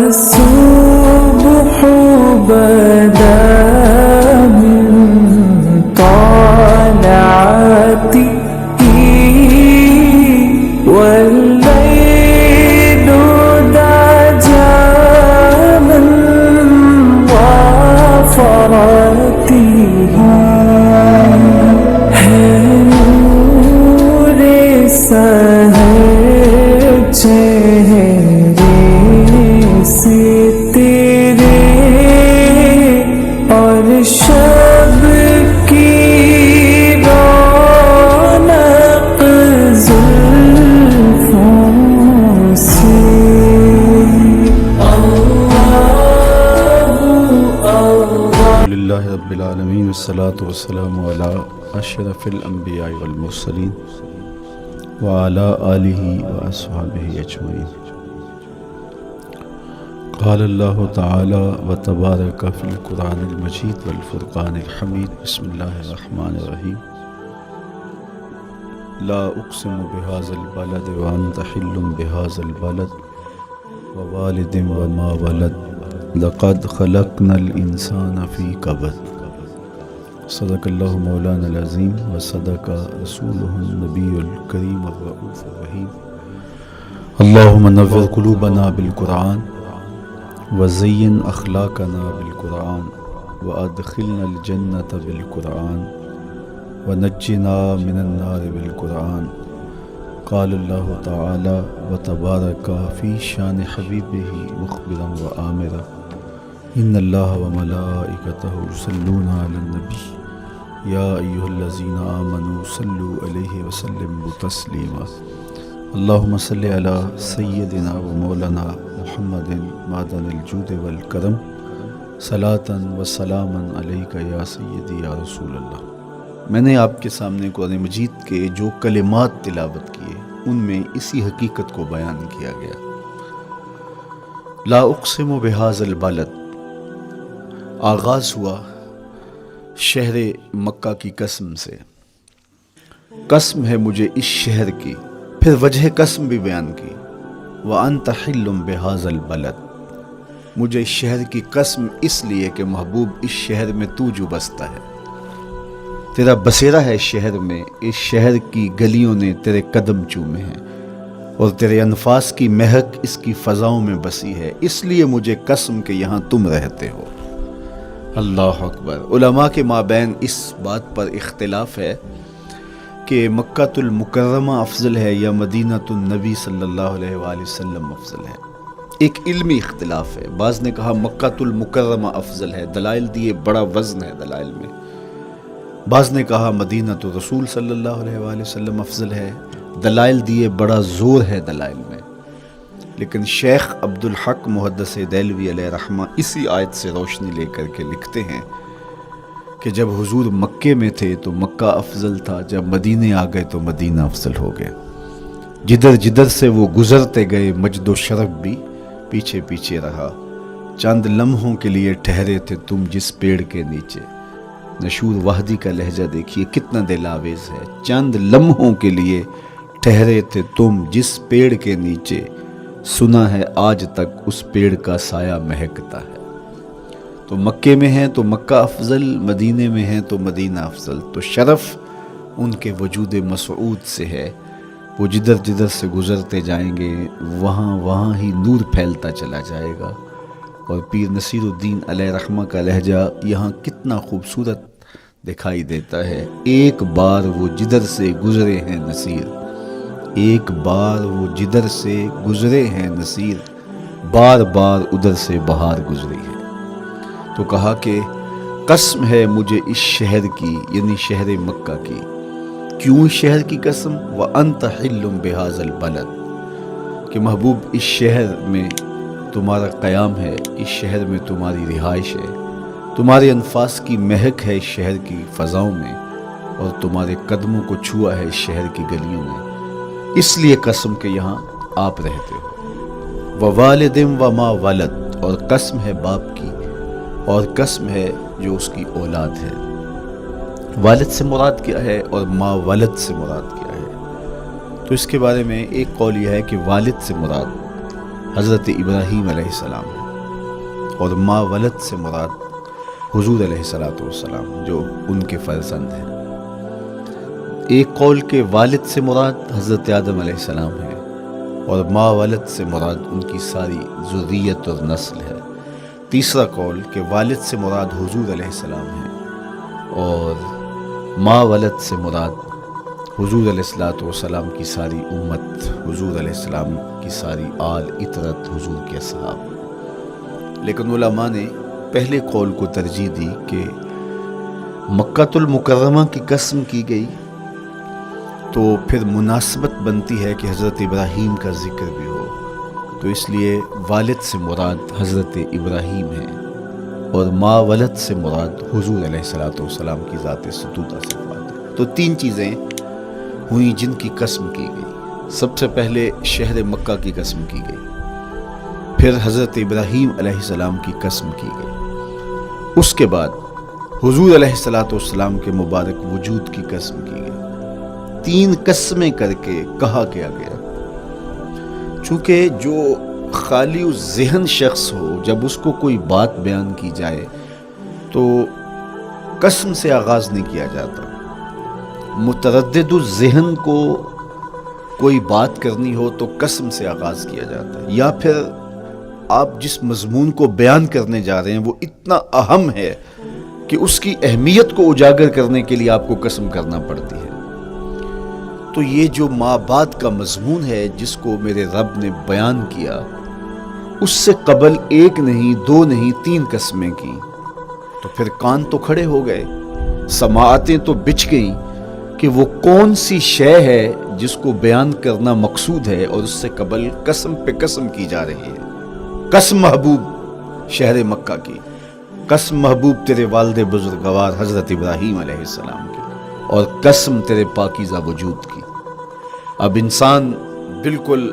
الصبح بدا من طلعته والليل دجى من وفرته نور سحر چہرے سے تیرے اور شب کی رونق زلفوں سے للہ رب العالمین والصلاة والسلام علی اشرف الانبیاء والمرسلین وعلی آلہ واصحابہ اجمعین. قال اللہ تعالی وتبارک فی القرآن المجید والفرقان الحمید. بسم اللہ الرحمن الرحیم. لا اقسم بهذا البلد وانت حل بهذا البلد ووالد وما ولد لقد خلقنا الانسان فی کبد. صدق اللہ مولانا العظیم وصدق رسولہ النبی الکریم الرؤوف الرحیم. اللہم نور قلوبنا بالقرآن وزین اخلاقنا بالقرآن وادخلنا الجنة بالقرآن ونجنا من النار بالقرآن. قال اللہ تعالی وتبارک فی شان حبیبہ مخبرا وآمرا ان اللہ وملائکتہ یصلون علی النبی یا ایہا الذین آمنوا صلوا علیہ وسلموا تسلیما. اللہم صلی علی سیدنا و مولانا محمد معدن الجود والکرم صلاۃ و سلاما علیک یا سیدی یا رسول اللہ. میں نے آپ کے سامنے قرآن مجید کے جو کلمات تلاوت کیے ان میں اسی حقیقت کو بیان کیا گیا. لا اقسم بہذا البلد، آغاز ہوا شہر مکہ کی قسم سے. قسم ہے مجھے اس شہر کی، پھر وجہ قسم بھی بیان کی. وَأَنْتَ حِلٌّ بِهَذَا الْبَلَدِ، مجھے اس شہر کی قسم اس لیے کہ محبوب اس شہر میں تو جو بستا ہے، تیرا بسیرا ہے اس شہر میں، اس شہر کی گلیوں نے تیرے قدم چومے ہیں اور تیرے انفاس کی مہک اس کی فضاؤں میں بسی ہے، اس لیے مجھے قسم کہ یہاں تم رہتے ہو. اللہ اکبر. علماء کے مابین اس بات پر اختلاف ہے کہ مکہ المکرمہ افضل ہے یا مدینہ النبی صلی اللہ علیہ وآلہ وسلم افضل ہے. ایک علمی اختلاف ہے. بعض نے کہا مکہ المکرمہ افضل ہے، دلائل دیے، بڑا وزن ہے دلائل میں. بعض نے کہا مدینہ رسول صلی اللہ علیہ وآلہ وسلم افضل ہے، دلائل دیے، بڑا زور ہے دلائل میں. لیکن شیخ عبدالحق محدث دہلوی علیہ رحمہ اسی آیت سے روشنی لے کر کے لکھتے ہیں کہ جب حضور مکے میں تھے تو مکہ افضل تھا، جب مدینے آ گئے تو مدینہ افضل ہو گیا. جدھر جدھر سے وہ گزرتے گئے مجد و شرف بھی پیچھے پیچھے رہا. چند لمحوں کے لیے ٹھہرے تھے تم جس پیڑ کے نیچے. نشور وحدی کا لہجہ دیکھیے کتنا دل آویز ہے. چند لمحوں کے لیے ٹھہرے تھے تم جس پیڑ کے نیچے، سنا ہے آج تک اس پیڑ کا سایہ مہکتا ہے. تو مکے میں ہیں تو مکہ افضل، مدینے میں ہیں تو مدینہ افضل. تو شرف ان کے وجود مسعود سے ہے. وہ جدھر جدھر سے گزرتے جائیں گے وہاں ہی نور پھیلتا چلا جائے گا. اور پیر نصیر الدین علیہ رحمہ کا لہجہ یہاں کتنا خوبصورت دکھائی دیتا ہے. ایک بار وہ جدھر سے گزرے ہیں نصیر، ایک بار وہ جدھر سے گزرے ہیں نصیر، بار بار ادھر سے بہار گزری ہے. تو کہا کہ قسم ہے مجھے اس شہر کی، یعنی شہر مکہ کی. کیوں شہر کی قسم؟ وَأَنْتَ حِلٌّ بِهَذَا الْبَلَدِ، کہ محبوب اس شہر میں تمہارا قیام ہے، اس شہر میں تمہاری رہائش ہے، تمہارے انفاس کی مہک ہے اس شہر کی فضاؤں میں، اور تمہارے قدموں کو چھوا ہے اس شہر کی گلیوں میں. اس لیے قسم کہ یہاں آپ رہتے ہو. وَوَالِدٍ وَمَا وَلَدَ، اور قسم ہے باپ کی، اور قسم ہے جو اس کی اولاد ہے. والد سے مراد کیا ہے اور ما ولد سے مراد کیا ہے؟ تو اس کے بارے میں ایک قول یہ ہے کہ والد سے مراد حضرت ابراہیم علیہ السلام ہے، اور ما ولد سے مراد حضور علیہ السلام جو ان کے فرزند ہیں۔ ایک قول کے والد سے مراد حضرت آدم علیہ السلام ہے، اور ما ولد سے مراد ان کی ساری ذریت اور نسل ہے۔ تیسرا قول کہ والد سے مراد حضور علیہ السلام ہے، اور ما ولد سے مراد حضور علیہ السلام کی ساری امت، حضور علیہ السلام کی ساری آل اطرت، حضور کے اصحاب۔ لیکن علماء نے پہلے قول کو ترجیح دی کہ مکہ المکرمہ کی قسم کی گئی تو پھر مناسبت بنتی ہے کہ حضرت ابراہیم کا ذکر بھی ہو، تو اس لیے والد سے مراد حضرت ابراہیم ہے، اور ما ولد سے مراد حضور علیہ السلام کی ذات ستودہ صفات ہے۔ تو تین چیزیں ہوئیں جن کی قسم کی گئی۔ سب سے پہلے شہر مکہ کی قسم کی گئی، پھر حضرت ابراہیم علیہ السلام کی قسم کی گئی، اس کے بعد حضور علیہ السلام کے مبارک وجود کی قسم کی گئی۔ تین قسمیں کر کے کہا کیا گیا، چونکہ جو خالی ذہن شخص ہو، جب اس کو کوئی بات بیان کی جائے تو قسم سے آغاز نہیں کیا جاتا۔ متردد الذہن کو کوئی بات کرنی ہو تو قسم سے آغاز کیا جاتا ہے، یا پھر آپ جس مضمون کو بیان کرنے جا رہے ہیں وہ اتنا اہم ہے کہ اس کی اہمیت کو اجاگر کرنے کے لیے آپ کو قسم کرنا پڑتی ہے۔ تو یہ جو ماں بعد کا مضمون ہے جس کو میرے رب نے بیان کیا، اس سے قبل ایک نہیں، دو نہیں، تین قسمیں کی، تو پھر کان تو کھڑے ہو گئے، سماعتیں تو بچھ گئیں کہ وہ کون سی شے ہے جس کو بیان کرنا مقصود ہے، اور اس سے قبل قسم پہ قسم کی جا رہی ہے۔ قسم محبوب شہر مکہ کی، قسم محبوب تیرے والد بزرگوار حضرت ابراہیم علیہ السلام کی، اور قسم تیرے پاکیزہ وجود کی۔ اب انسان بالکل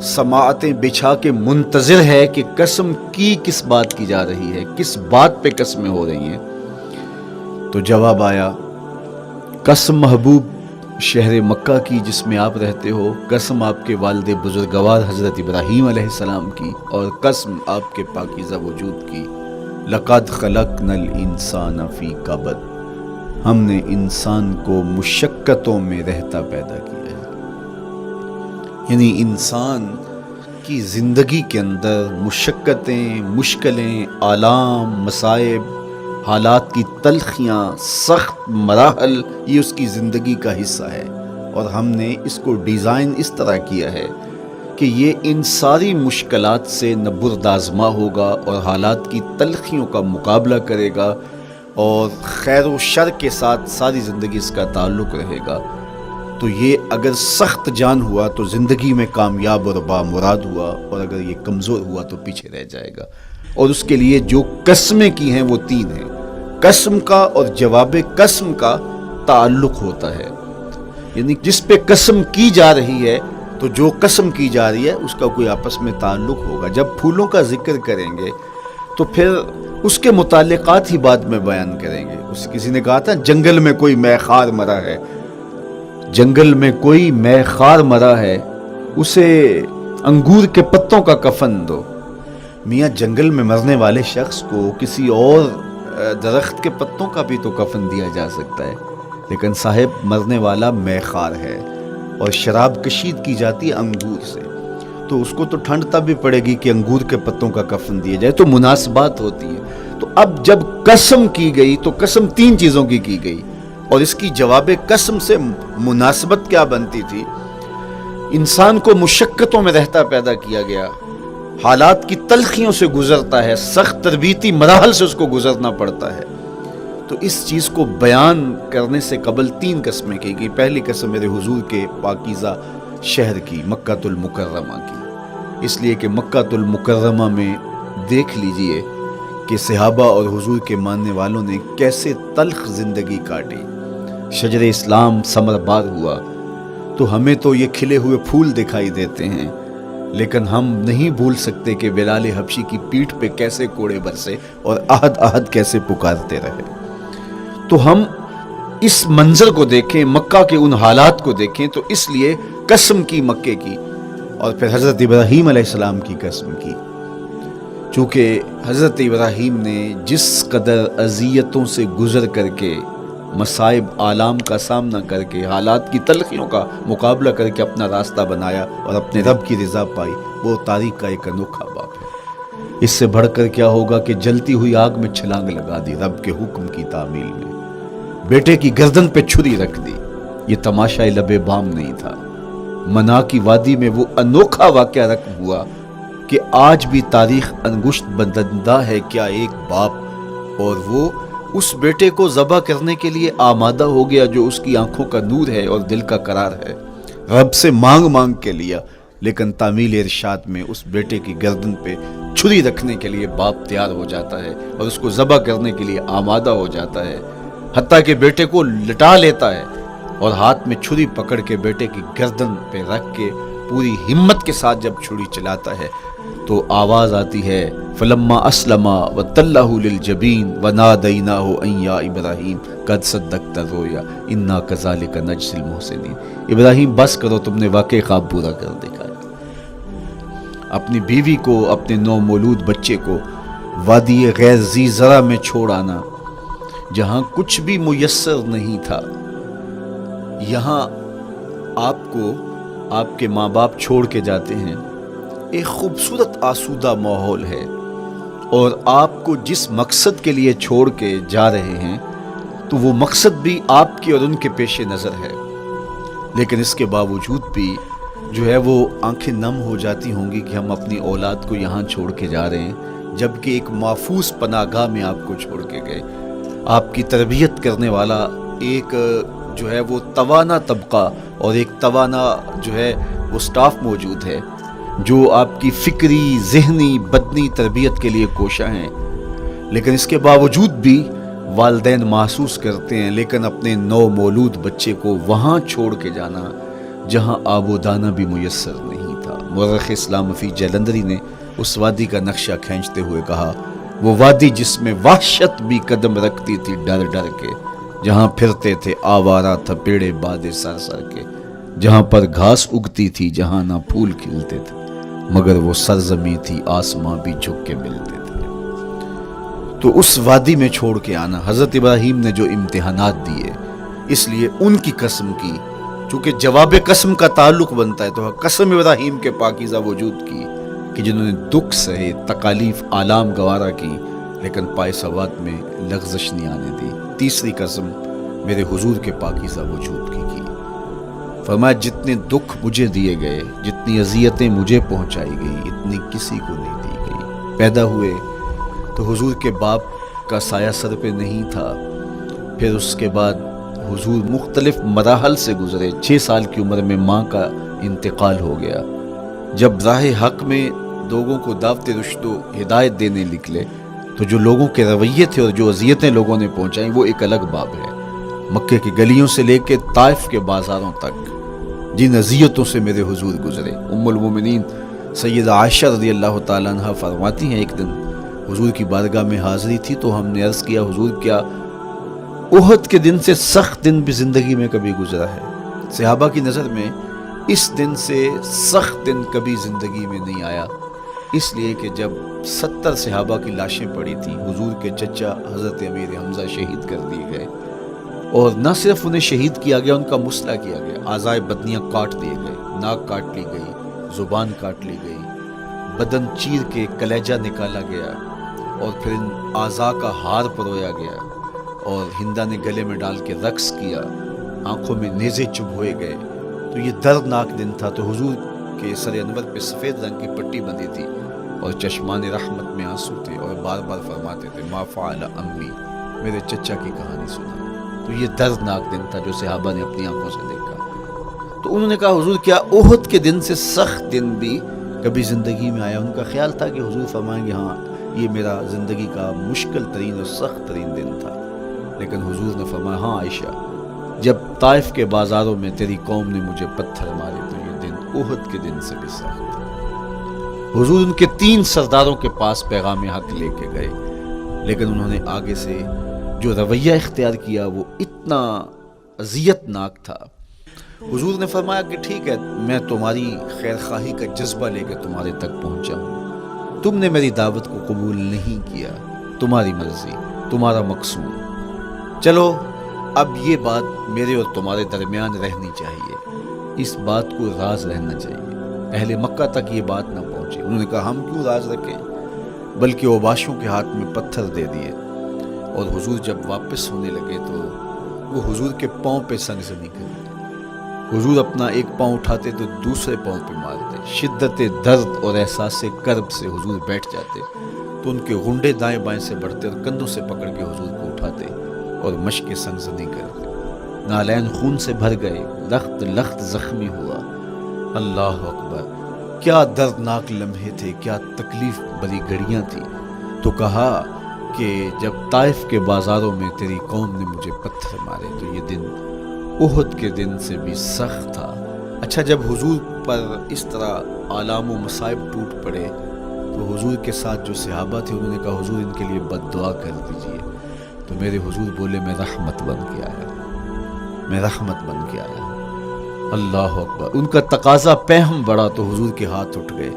سماعتیں بچھا کے منتظر ہے کہ قسم کی کس بات کی جا رہی ہے، کس بات پہ قسمیں ہو رہی ہیں، تو جواب آیا قسم محبوب شہر مکہ کی جس میں آپ رہتے ہو، قسم آپ کے والد بزرگوار حضرت ابراہیم علیہ السلام کی، اور قسم آپ کے پاکیزہ وجود کی۔ لقد خلقنا الانسان فی کبد، ہم نے انسان کو مشقتوں میں رہتا پیدا کیا ہے۔ یعنی انسان کی زندگی کے اندر مشقتیں، مشکلیں، آلام، مصائب، حالات کی تلخیاں، سخت مراحل، یہ اس کی زندگی کا حصہ ہے، اور ہم نے اس کو ڈیزائن اس طرح کیا ہے کہ یہ ان ساری مشکلات سے نہ بردآزما ہوگا، اور حالات کی تلخیوں کا مقابلہ کرے گا، اور خیر و شر کے ساتھ ساری زندگی اس کا تعلق رہے گا۔ تو یہ اگر سخت جان ہوا تو زندگی میں کامیاب اور بامراد ہوا، اور اگر یہ کمزور ہوا تو پیچھے رہ جائے گا۔ اور اس کے لیے جو قسمیں کی ہیں وہ تین ہیں۔ قسم کا اور جواب قسم کا تعلق ہوتا ہے، یعنی جس پہ قسم کی جا رہی ہے تو جو قسم کی جا رہی ہے اس کا کوئی آپس میں تعلق ہوگا۔ جب پھولوں کا ذکر کریں گے تو پھر اس کے متعلقات ہی بعد میں بیان کریں گے۔ کسی نے کہا تھا جنگل میں کوئی مے خار مرا ہے، جنگل میں کوئی مے خار مرا ہے، اسے انگور کے پتوں کا کفن دو۔ میاں جنگل میں مرنے والے شخص کو کسی اور درخت کے پتوں کا بھی تو کفن دیا جا سکتا ہے، لیکن صاحب مرنے والا مے خار ہے، اور شراب کشید کی جاتی ہے انگور سے، تو اس کو تو ٹھنڈ تب بھی پڑے گی کہ انگور کے پتوں کا کفن دیا جائے۔ تو مناسبات ہوتی ہیں۔ تو اب جب قسم کی گئی تو قسم تین چیزوں کی گئی، اور اس کی جواب قسم سے مناسبت کیا بنتی تھی؟ انسان کو مشقتوں میں رہتا پیدا کیا گیا، حالات کی تلخیوں سے گزرتا ہے، سخت تربیتی مراحل سے اس کو گزرنا پڑتا ہے۔ تو اس چیز کو بیان کرنے سے قبل تین قسمیں کی گئی۔ پہلی قسم میرے حضور کے پاکیزہ شہر کی، مکہ المکرمہ کی، اس لیے کہ مکہ المکرمہ میں دیکھ لیجئے کہ صحابہ اور حضور کے ماننے والوں نے کیسے تلخ زندگی کاٹی۔ شجر اسلام ثمر بار ہوا تو ہمیں تو یہ کھلے ہوئے پھول دکھائی دیتے ہیں، لیکن ہم نہیں بھول سکتے کہ بلال حبشی کی پیٹھ پہ کیسے کوڑے برسے اور احد احد کیسے پکارتے رہے۔ تو ہم اس منظر کو دیکھیں، مکہ کے ان حالات کو دیکھیں، تو اس لیے قسم کی مکے کی، اور پھر حضرت ابراہیم علیہ السلام کی قسم کی، چونکہ حضرت ابراہیم نے جس قدر اذیتوں سے گزر کر کے، مصائب آلام کا سامنا کر کے، حالات کی تلخیوں کا مقابلہ کر کے اپنا راستہ بنایا اور اپنے رب کی رضا پائی، وہ تاریخ کا ایک انوکھا باب ہے۔ اس سے بڑھ کر کیا ہوگا کہ جلتی ہوئی آگ میں چھلانگ لگا دی رب کے حکم کی تعمیل میں، بیٹے کی گردن پہ چھری رکھ دی۔ یہ تماشا لب بام نہیں تھا، منا کی وادی میں وہ انوکھا واقعہ رقم ہوا کہ آج بھی تاریخ انگشت بدندہ ہے کیا ایک باپ، اور وہ اس بیٹے کو ذبح کرنے کے لیے آمادہ ہو گیا جو اس کی آنکھوں کا نور ہے اور دل کا قرار ہے، رب سے مانگ مانگ کے لیا، لیکن تعمیل ارشاد میں اس بیٹے کی گردن پہ چھری رکھنے کے لیے باپ تیار ہو جاتا ہے اور اس کو ذبح کرنے کے لیے آمادہ ہو جاتا ہے، حتیٰ کہ بیٹے کو لٹا لیتا ہے اور ہاتھ میں چھری پکڑ کے بیٹے کی گردن پہ رکھ کے پوری ہمت کے ساتھ جب چھری چلاتا ہے تو آواز آتی ہے فلما اسلما وتلہ للجبین ونادیناہ ان یا ابراہیم قد صدقت الرؤیا انا کذالک نجزی المحسنین۔ ابراہیم بس کرو، تم نے واقعی خواب پورا کر دکھایا۔ اپنی بیوی کو، اپنے نو مولود بچے کو وادی غیر ذی زرع میں چھوڑ آنا، جہاں کچھ بھی میسر نہیں تھا، یہاں آپ کو آپ کے ماں باپ چھوڑ کے جاتے ہیں، ایک خوبصورت آسودہ ماحول ہے، اور آپ کو جس مقصد کے لیے چھوڑ کے جا رہے ہیں تو وہ مقصد بھی آپ کی اور ان کے پیش نظر ہے، لیکن اس کے باوجود بھی جو ہے وہ آنکھیں نم ہو جاتی ہوں گی کہ ہم اپنی اولاد کو یہاں چھوڑ کے جا رہے ہیں، جبکہ ایک محفوظ پناہ گاہ میں آپ کو چھوڑ کے گئے۔ آپ کی تربیت کرنے والا ایک جو ہے وہ توانا طبقہ اور ایک توانا جو ہے وہ سٹاف موجود ہے جو آپ کی فکری، ذہنی، بدنی تربیت کے لیے کوشاں ہیں، لیکن اس کے باوجود بھی والدین محسوس کرتے ہیں لیکن اپنے نو مولود بچے کو وہاں چھوڑ کے جانا جہاں آب و دانہ بھی میسر نہیں تھا۔ مورخ اسلام فی جلندری نے اس وادی کا نقشہ کھینچتے ہوئے کہا، وہ وادی جس میں وحشت بھی قدم رکھتی تھی ڈر ڈر کے، جہاں پھرتے تھے آوارہ تھپیڑے بادے سر سر کے، جہاں پر گھاس اگتی تھی، جہاں نہ پھول کھلتے تھے، مگر وہ سرزمین تھی آسماں بھی جھک کے ملتے تھے۔ تو اس وادی میں چھوڑ کے آنا، حضرت ابراہیم نے جو امتحانات دیے، اس لیے ان کی قسم کی، چونکہ جواب قسم کا تعلق بنتا ہے تو قسم ابراہیم کے پاکیزہ وجود کی کہ جنہوں نے دکھ سہے، تکالیف آلام گوارا کی، لیکن پائے سوات میں لغزش نہیں آنے دی۔ تیسری قسم میرے حضور کے پاکیزہ وجود کی فرمایا جتنے دکھ مجھے دیے گئے، جتنی اذیتیں مجھے پہنچائی گئی، اتنی کسی کو نہیں دی گئی۔ پیدا ہوئے تو حضور کے باپ کا سایہ سر پہ نہیں تھا، پھر اس کے بعد حضور مختلف مراحل سے گزرے۔ 6 سال کی عمر میں ماں کا انتقال ہو گیا۔ جب راہ حق میں لوگوں کو دعوت رشد و ہدایت دینے نکلے تو جو لوگوں کے رویے تھے اور جو اذیتیں لوگوں نے پہنچائیں وہ ایک الگ باب ہے۔ مکے کی گلیوں سے لے کے طائف کے بازاروں تک جن اذیتوں سے میرے حضور گزرے، ام المومنین سیدہ عائشہ رضی اللہ تعالیٰ عنہ فرماتی ہیں، ایک دن حضور کی بارگاہ میں حاضری تھی تو ہم نے عرض کیا، حضور کیا احد کے دن سے سخت دن بھی زندگی میں کبھی گزرا ہے؟ صحابہ کی نظر میں اس دن سے سخت دن کبھی زندگی میں نہیں آیا، اس لیے کہ جب 70 صحابہ کی لاشیں پڑی تھیں، حضور کے چچا حضرت امیر حمزہ شہید کر دیے گئے، اور نہ صرف انہیں شہید کیا گیا، ان کا مسئلہ کیا گیا، اعضائے بدنیاں کاٹ دیے گئے، ناک کاٹ لی گئی، زبان کاٹ لی گئی، بدن چیر کے کلیجہ نکالا گیا، اور پھر ان اعضاء کا ہار پرویا گیا، اور ہندا نے گلے میں ڈال کے رقص کیا، آنکھوں میں نیزے چبھوئے گئے۔ تو یہ دردناک دن تھا۔ تو حضور کے سر انور پہ سفید رنگ کی پٹی بندھی تھی اور چشمان رحمت میں آنسو تھے، اور بار بار فرماتے تھے ما فعل امی، میرے چچا کی کہانی سنا۔ تو یہ دردناک دن تھا جو صحابہ نے اپنی آنکھوں سے دیکھا۔ تو انہوں نے کہا، حضور کیا احد کے دن سے سخت دن بھی کبھی زندگی میں آیا؟ ان کا خیال تھا کہ حضور فرمائیں گے ہاں یہ میرا زندگی کا مشکل ترین اور سخت ترین دن تھا، لیکن حضور نے فرمایا ہاں عائشہ، جب طائف کے بازاروں میں تیری قوم نے مجھے پتھر مارے تو یہ دن احد کے دن سے بھی سخت تھا۔ حضور ان کے 3 سرداروں کے پاس پیغام حق لے کے گئے، لیکن انہوں نے آگے سے جو رویہ اختیار کیا وہ اتنا اذیت ناک تھا۔ حضور نے فرمایا کہ ٹھیک ہے، میں تمہاری خیر خواہی کا جذبہ لے کے تمہارے تک پہنچا ہوں، تم نے میری دعوت کو قبول نہیں کیا، تمہاری مرضی، تمہارا مقصود، چلو اب یہ بات میرے اور تمہارے درمیان رہنی چاہیے، اس بات کو راز رہنا چاہیے، اہل مکہ تک یہ بات نہ پہنچے۔ انہوں نے کہا ہم کیوں راز رکھیں، بلکہ اوباشوں کے ہاتھ میں پتھر دے دیے، اور حضور جب واپس ہونے لگے تو وہ حضور کے پاؤں پہ سنگزنی کری۔ حضور اپنا ایک پاؤں اٹھاتے تو دوسرے پاؤں پہ مارتے، شدت درد اور احساس کرب سے حضور بیٹھ جاتے تو ان کے غنڈے دائیں بائیں سے بڑھتے اور کندھوں سے پکڑ کے حضور کو اٹھاتے اور مشق سنگزنی کرتے، نالین خون سے بھر گئے، لخت لخت زخمی ہوا۔ اللہ اکبر، کیا دردناک لمحے تھے، کیا تکلیف بھری گھڑیاں تھیں۔ تو کہا کہ جب طائف کے بازاروں میں تیری قوم نے مجھے پتھر مارے تو یہ دن احد کے دن سے بھی سخت تھا۔ اچھا، جب حضور پر اس طرح آلام و مصائب ٹوٹ پڑے تو حضور کے ساتھ جو صحابہ تھے انہوں نے کہا حضور ان کے لیے بد دعا کر دیجئے، تو میرے حضور بولے میں رحمت بن کے آیا، میں رحمت بن کے آیا۔ اللہ اکبر، ان کا تقاضا پہم بڑا تو حضور کے ہاتھ اٹھ گئے،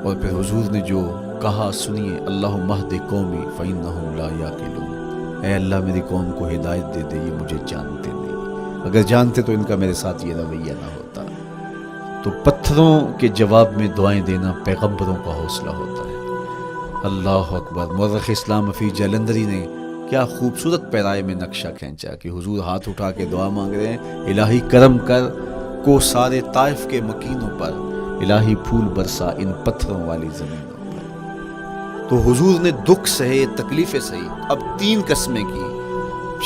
اور پھر حضور نے جو کہا سنیے، اللہم اہد قومی فإنہم لا یعقلون، اے اللہ میری قوم کو ہدایت دے دے، یہ مجھے جانتے نہیں، اگر جانتے تو ان کا میرے ساتھ یہ رویہ نہ ہوتا۔ تو پتھروں کے جواب میں دعائیں دینا پیغمبروں کا حوصلہ ہوتا ہے۔ اللہ اکبر، مورخ اسلام حفیظ جلندری نے کیا خوبصورت پیرائے میں نقشہ کھینچا کہ حضور ہاتھ اٹھا کے دعا مانگ رہے ہیں، الہی کرم کر کو سارے طائف کے مکینوں پر، الہی پھول برسا ان پتھروں والی زمینوں پر۔ تو حضور نے دکھ سہے، تکلیفیں سہی، اب 3 قسمیں کی۔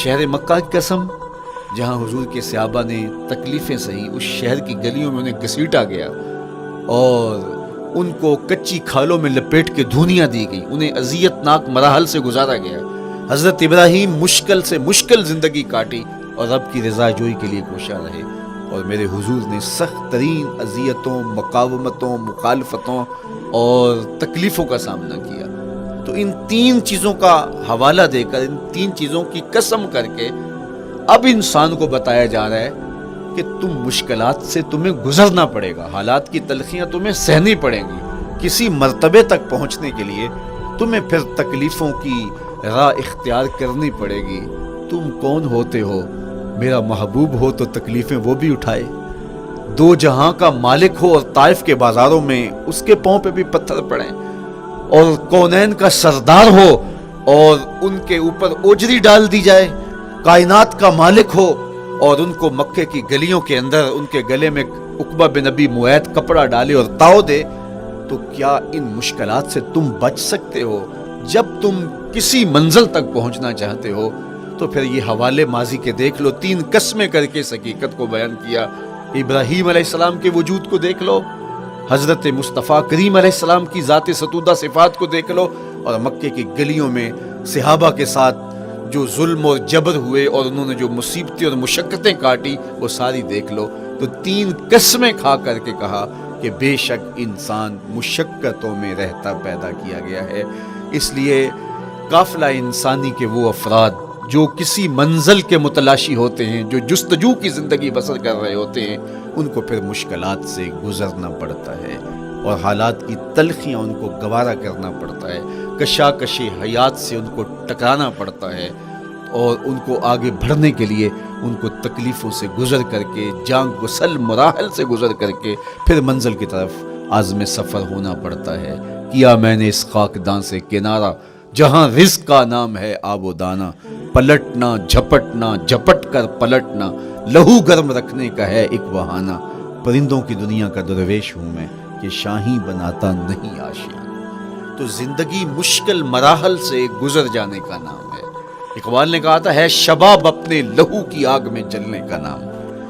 شہر مکہ کی قسم، جہاں حضور کے صحابہ نے تکلیفیں سہی، اس شہر کی گلیوں میں انہیں گھسیٹا گیا اور ان کو کچی کھالوں میں لپیٹ کے دھونیاں دی گئی، انہیں اذیت ناک مراحل سے گزارا گیا۔ حضرت ابراہیم مشکل سے مشکل زندگی کاٹی اور رب کی رضا جوئی کے لیے کوشاں رہے، اور میرے حضور نے سخت ترین اذیتوں، مقاومتوں، مخالفتوں اور تکلیفوں کا سامنا کیا۔ تو ان 3 چیزوں کا حوالہ دے کر، ان 3 چیزوں کی قسم کر کے اب انسان کو بتایا جا رہا ہے کہ تم مشکلات سے تمہیں گزرنا پڑے گا، حالات کی تلخیاں تمہیں سہنی پڑیں گی، کسی مرتبے تک پہنچنے کے لیے تمہیں پھر تکلیفوں کی راہ اختیار کرنی پڑے گی۔ تم کون ہوتے ہو؟ میرا محبوب ہو تو تکلیفیں وہ بھی اٹھائے، 2 جہاں کا مالک ہو اور طائف کے بازاروں میں اس کے پاؤں پہ بھی پتھر پڑیں، اور کونین کا سردار ہو اور ان کے اوپر اوجری ڈال دی جائے، کائنات کا مالک ہو اور ان کو مکے کی گلیوں کے اندر ان کے گلے میں عقبہ بن ابی معیط کپڑا ڈالے اور تاؤ دے، تو کیا ان مشکلات سے تم بچ سکتے ہو؟ جب تم کسی منزل تک پہنچنا چاہتے ہو تو پھر یہ حوالے ماضی کے دیکھ لو، 3 قسمیں کر کے اس حقیقت کو بیان کیا۔ ابراہیم علیہ السلام کے وجود کو دیکھ لو، حضرت مصطفیٰ کریم علیہ السلام کی ذات ستودہ صفات کو دیکھ لو، اور مکے کی گلیوں میں صحابہ کے ساتھ جو ظلم اور جبر ہوئے اور انہوں نے جو مصیبتیں اور مشقتیں کاٹی وہ ساری دیکھ لو۔ تو 3 قسمیں کھا کر کے کہا کہ بے شک انسان مشقتوں میں رہتا پیدا کیا گیا ہے۔ اس لیے قافلہ انسانی کے وہ افراد جو کسی منزل کے متلاشی ہوتے ہیں، جو جستجو کی زندگی بسر کر رہے ہوتے ہیں، ان کو پھر مشکلات سے گزرنا پڑتا ہے اور حالات کی تلخیاں ان کو گوارا کرنا پڑتا ہے، کشاکش حیات سے ان کو ٹکرانا پڑتا ہے، اور ان کو آگے بڑھنے کے لیے ان کو تکلیفوں سے گزر کر کے، جان گسل مراحل سے گزر کر کے پھر منزل کی طرف عازم سفر ہونا پڑتا ہے۔ کیا میں نے اس خاکدان سے کنارہ جہاں رزق کا نام ہے آب و دانہ، پلٹنا جھپٹنا جھپٹ کر پلٹنا لہو گرم رکھنے کا ہے ایک بہانہ، پرندوں کی دنیا کا درویش ہوں میں کہ شاہی بناتا نہیں آشیاں۔ تو زندگی مشکل مراحل سے گزر جانے کا نام ہے۔ اقبال نے کہا تھا ہے شباب اپنے لہو کی آگ میں جلنے کا نام۔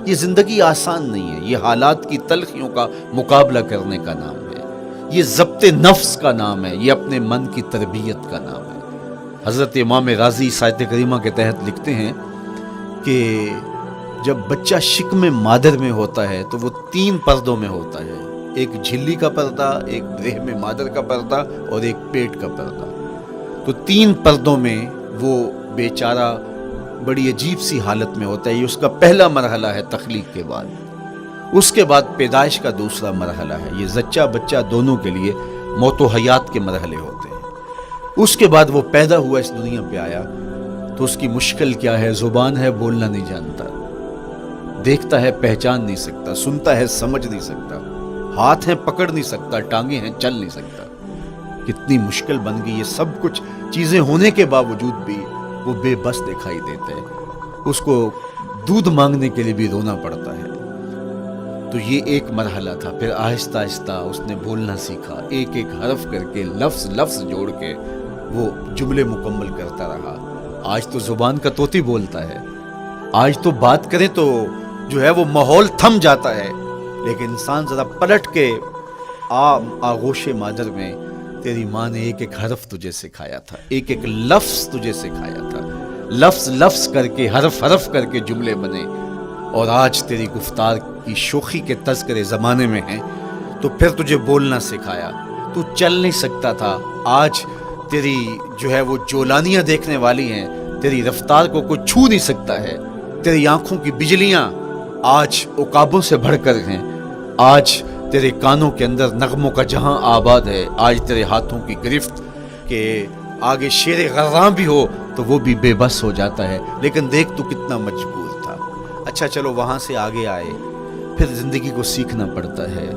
یہ زندگی آسان نہیں ہے، یہ حالات کی تلخیوں کا مقابلہ کرنے کا نام ہے، یہ ضبط نفس کا نام ہے، یہ اپنے من کی تربیت کا نام ہے۔ حضرت امام رازی سایت کریمہ کے تحت لکھتے ہیں کہ جب بچہ شکم مادر میں ہوتا ہے تو وہ 3 پردوں میں ہوتا ہے، ایک جھلی کا پردہ، ایک رحم مادر کا پردہ اور ایک پیٹ کا پردہ۔ تو 3 پردوں میں وہ بیچارہ بڑی عجیب سی حالت میں ہوتا ہے. یہ اس کا پہلا مرحلہ ہے تخلیق کے بعد. اس کے بعد پیدائش کا دوسرا مرحلہ ہے. یہ زچہ بچہ دونوں کے لیے موت و حیات کے مرحلے ہوتے ہیں. اس کے بعد وہ پیدا ہوا، اس دنیا پہ آیا، تو اس کی مشکل کیا ہے؟ زبان ہے، بولنا نہیں جانتا، دیکھتا ہے پہچان نہیں سکتا، سنتا ہے سمجھ نہیں سکتا، ہاتھ ہیں پکڑ نہیں سکتا، ٹانگیں ہیں چل نہیں سکتا. کتنی مشکل بن گئی. یہ سب کچھ چیزیں ہونے کے باوجود بھی وہ بے بس دکھائی دیتا ہے. اس کو دودھ مانگنے کے لیے بھی رونا پڑتا ہے. تو یہ ایک مرحلہ تھا. پھر آہستہ آہستہ اس نے بولنا سیکھا، ایک ایک حرف کر کے، لفظ لفظ جوڑ کے وہ جملے مکمل کرتا رہا. آج تو زبان کا طوطی بولتا ہے. آج تو بات کریں تو جو ہے وہ ماحول تھم جاتا ہے. لیکن انسان ذرا پلٹ کے آغوش مادر میں تیری ماں نے ایک ایک حرف تجھے سکھایا تھا، ایک ایک لفظ تجھے سکھایا تھا. لفظ لفظ کر کے، حرف حرف کر کے جملے بنے. اور آج تیری گفتار کی شوخی کے تذکرے زمانے میں ہیں، تو پھر تجھے بولنا سکھایا. تو چل نہیں سکتا تھا، آج تیری جو ہے وہ جولانیاں دیکھنے والی ہیں. تیری رفتار کو کوئی چھو نہیں سکتا ہے. تیری آنکھوں کی بجلیاں آج عقابوں سے بڑھ کر ہیں. آج تیرے کانوں کے اندر نغموں کا جہاں آباد ہے. آج تیرے ہاتھوں کی گرفت کہ آگے شیر غراں بھی ہو تو وہ بھی بے بس ہو جاتا ہے. لیکن دیکھ تو کتنا مجبور تھا. اچھا چلو وہاں سے آگے آئے. پھر زندگی کو سیکھنا پڑتا ہے،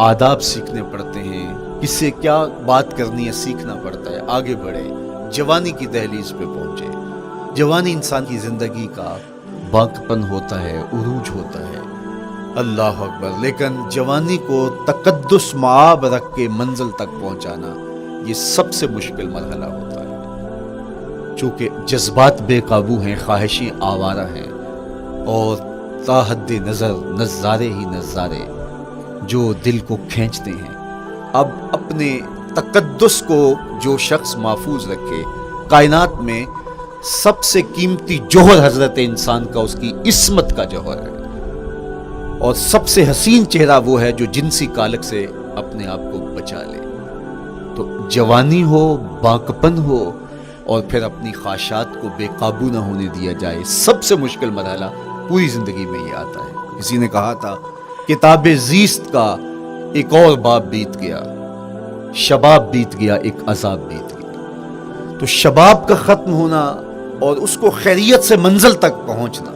آداب سیکھنے پڑتے ہیں، کس سے کیا بات کرنی ہے سیکھنا پڑتا ہے. آگے بڑھے، جوانی کی دہلیز پہ پہنچے. جوانی انسان کی زندگی کا باقپن ہوتا ہے، عروج ہوتا ہے. اللہ اکبر. لیکن جوانی کو تقدس معاب رکھ کے منزل تک پہنچانا یہ سب سے مشکل مرحلہ ہوتا ہے. چونکہ جذبات بے قابو ہیں، خواہشیں آوارہ ہیں، اور تا حد نظر نظارے ہی نظارے جو دل کو کھینچتے ہیں. اب اپنے تقدس کو جو شخص محفوظ رکھے، کائنات میں سب سے قیمتی جوہر حضرت انسان کا اس کی عصمت کا جوہر ہے. اور سب سے حسین چہرہ وہ ہے جو جنسی کالک سے اپنے آپ کو بچا لے. تو جوانی ہو، باقپن ہو، اور پھر اپنی خواہشات کو بے قابو نہ ہونے دیا جائے. سب سے مشکل مرحلہ پوری زندگی میں یہ آتا ہے. کسی نے کہا تھا کتاب زیست کا ایک اور باب بیت گیا، شباب بیت گیا، ایک عذاب بیت گیا. تو شباب کا ختم ہونا اور اس کو خیریت سے منزل تک پہنچنا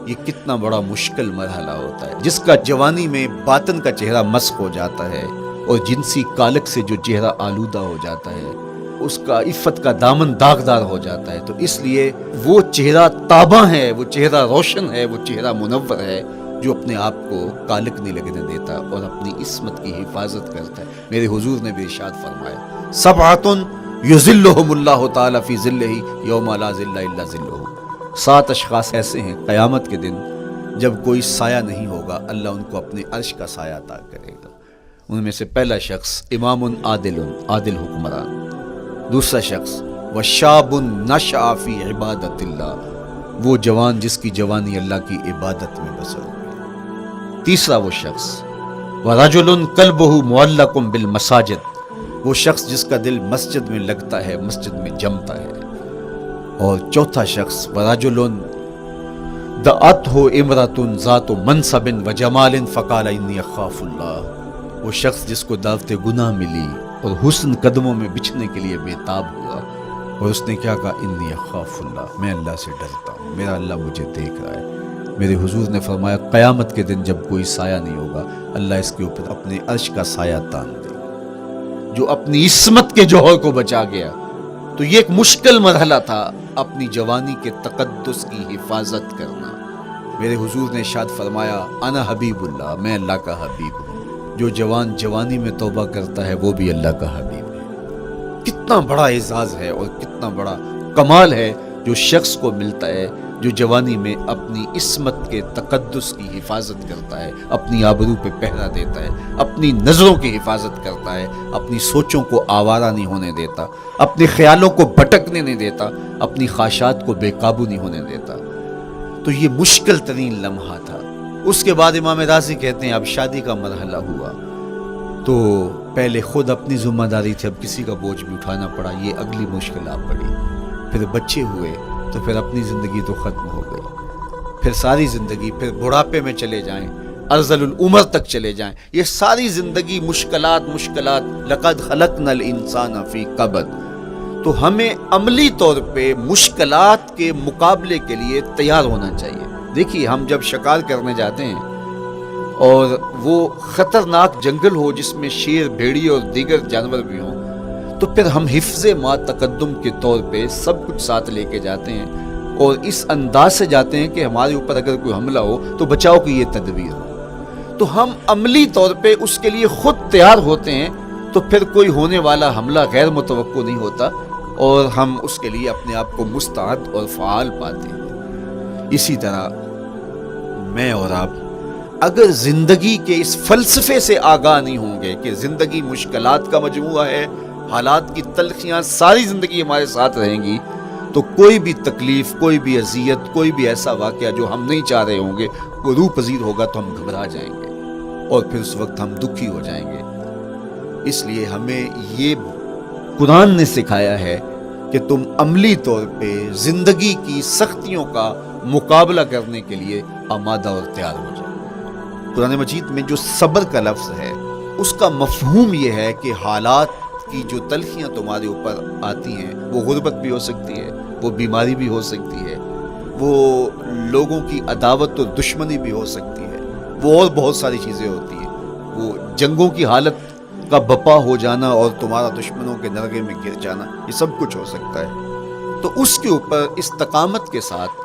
یہ کتنا بڑا مشکل مرحلہ ہوتا ہے. جس کا جوانی میں باطن کا چہرہ مسخ ہو جاتا ہے اور جنسی کالک سے جو چہرہ آلودہ ہو جاتا ہے اس کا عفت کا دامن داغدار ہو جاتا ہے. تو اس لیے وہ چہرہ تاباں ہے، وہ چہرہ روشن ہے، وہ چہرہ منور ہے جو اپنے آپ کو کالک نہیں لگنے دیتا اور اپنی عصمت کی حفاظت کرتا ہے. میرے حضور نے بھی ارشاد فرمایا سبعۃ یظلھم اللہ تعالی فی ظلہ یوم لا ظل الا ظلہ. 7 اشخاص ایسے ہیں قیامت کے دن جب کوئی سایہ نہیں ہوگا، اللہ ان کو اپنے عرش کا سایہ عطا کرے گا. ان میں سے پہلا شخص امام عادل حکمران. دوسرا شخص وشاب نشأ فی عبادت اللہ، وہ جوان جس کی جوانی اللہ کی عبادت میں بسر ہو. تیسرا وہ شخص ورجل قلبہ معلق بالمساجد، وہ شخص جس کا دل مسجد میں لگتا ہے، مسجد میں جمتا ہے. اور چوتھا شخص ورجل دعتہ امرأۃ ذات منصب وجمال فقال انی اخاف اللہ، وہ شخص جس کو دعوت گناہ ملی اور حسن قدموں میں بچھنے کے لیے بےتاب ہوا اور اس نے کیا کہا انی اخاف اللہ، میں اللہ سے ڈرتا ہوں، میرا اللہ مجھے دیکھ رہا ہے. میرے حضور نے فرمایا قیامت کے دن جب کوئی سایہ نہیں ہوگا اللہ اس کے اوپر اپنے عرش کا سایہ تان دے گا. جو اپنی عصمت کے جوہر کو بچا گیا. تو یہ ایک مشکل مرحلہ تھا اپنی جوانی کے تقدس کی حفاظت کرنا. میرے حضور نے ارشاد فرمایا انا حبیب اللہ، میں اللہ کا حبیب ہوں. جو جوان جوانی میں توبہ کرتا ہے وہ بھی اللہ کا حبیب ہے. کتنا بڑا اعزاز ہے اور کتنا بڑا کمال ہے جو شخص کو ملتا ہے جو جوانی میں اپنی عصمت کے تقدس کی حفاظت کرتا ہے، اپنی آبرو پہ پہرا دیتا ہے، اپنی نظروں کی حفاظت کرتا ہے، اپنی سوچوں کو آوارہ نہیں ہونے دیتا، اپنے خیالوں کو بھٹکنے نہیں دیتا، اپنی خواہشات کو بے قابو نہیں ہونے دیتا. تو یہ مشکل ترین لمحہ تھا. اس کے بعد امام راضی کہتے ہیں اب شادی کا مرحلہ ہوا تو پہلے خود اپنی ذمہ داری تھی، اب کسی کا بوجھ بھی اٹھانا پڑا، یہ اگلی مشکل آ پڑی. پھر بچے ہوئے تو پھر اپنی زندگی تو ختم ہو گئی. پھر ساری زندگی پھر بڑھاپے میں چلے جائیں, ارذل العمر تک چلے جائیں, یہ ساری زندگی مشکلات. لقد خلقنا الانسان فی کبد. تو ہمیں عملی طور پہ مشکلات کے مقابلے کے لیے تیار ہونا چاہیے. دیکھیے, ہم جب شکار کرنے جاتے ہیں اور وہ خطرناک جنگل ہو جس میں شیر, بھیڑی اور دیگر جانور بھی ہوں, تو پھر ہم حفظ ما تقدم کے طور پہ سب کچھ ساتھ لے کے جاتے ہیں اور اس انداز سے جاتے ہیں کہ ہمارے اوپر اگر کوئی حملہ ہو تو بچاؤ کی یہ تدبیر ہو. تو ہم عملی طور پہ اس کے لیے خود تیار ہوتے ہیں, تو پھر کوئی ہونے والا حملہ غیر متوقع نہیں ہوتا اور ہم اس کے لیے اپنے آپ کو مستعد اور فعال پاتے ہیں. اسی طرح میں اور آپ اگر زندگی کے اس فلسفے سے آگاہ نہیں ہوں گے کہ زندگی مشکلات کا مجموعہ ہے, حالات کی تلخیاں ساری زندگی ہمارے ساتھ رہیں گی, تو کوئی بھی تکلیف, کوئی بھی اذیت, کوئی بھی ایسا واقعہ جو ہم نہیں چاہ رہے ہوں گے وہ روح پذیر ہوگا تو ہم گھبرا جائیں گے اور پھر اس وقت ہم دکھی ہو جائیں گے. اس لیے ہمیں یہ قرآن نے سکھایا ہے کہ تم عملی طور پہ زندگی کی سختیوں کا مقابلہ کرنے کے لیے آمادہ اور تیار ہو جائے. قرآن مجید میں جو صبر کا لفظ ہے اس کا مفہوم یہ ہے کہ حالات کی جو تلخیاں تمہارے اوپر آتی ہیں, وہ غربت بھی ہو سکتی ہے, وہ بیماری بھی ہو سکتی ہے, وہ لوگوں کی عداوت اور دشمنی بھی ہو سکتی ہے, وہ اور بہت ساری چیزیں ہوتی ہیں, وہ جنگوں کی حالت کا بپا ہو جانا اور تمہارا دشمنوں کے نرغے میں گر جانا, یہ سب کچھ ہو سکتا ہے. تو اس کے اوپر استقامت کے ساتھ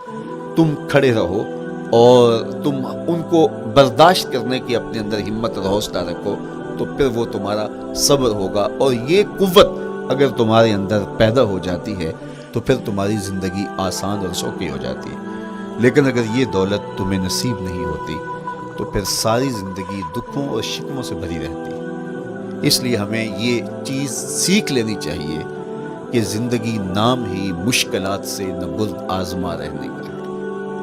تم کھڑے رہو اور تم ان کو برداشت کرنے کی اپنے اندر ہمت اور حوصلہ رکھو, تو پھر وہ تمہارا صبر ہوگا. اور یہ قوت اگر تمہارے اندر پیدا ہو جاتی ہے تو پھر تمہاری زندگی آسان اور سوکھی ہو جاتی ہے. لیکن اگر یہ دولت تمہیں نصیب نہیں ہوتی تو پھر ساری زندگی دکھوں اور شکموں سے بھری رہتی ہے. اس لیے ہمیں یہ چیز سیکھ لینی چاہیے کہ زندگی نام ہی مشکلات سے نبرد آزما رہنے کا.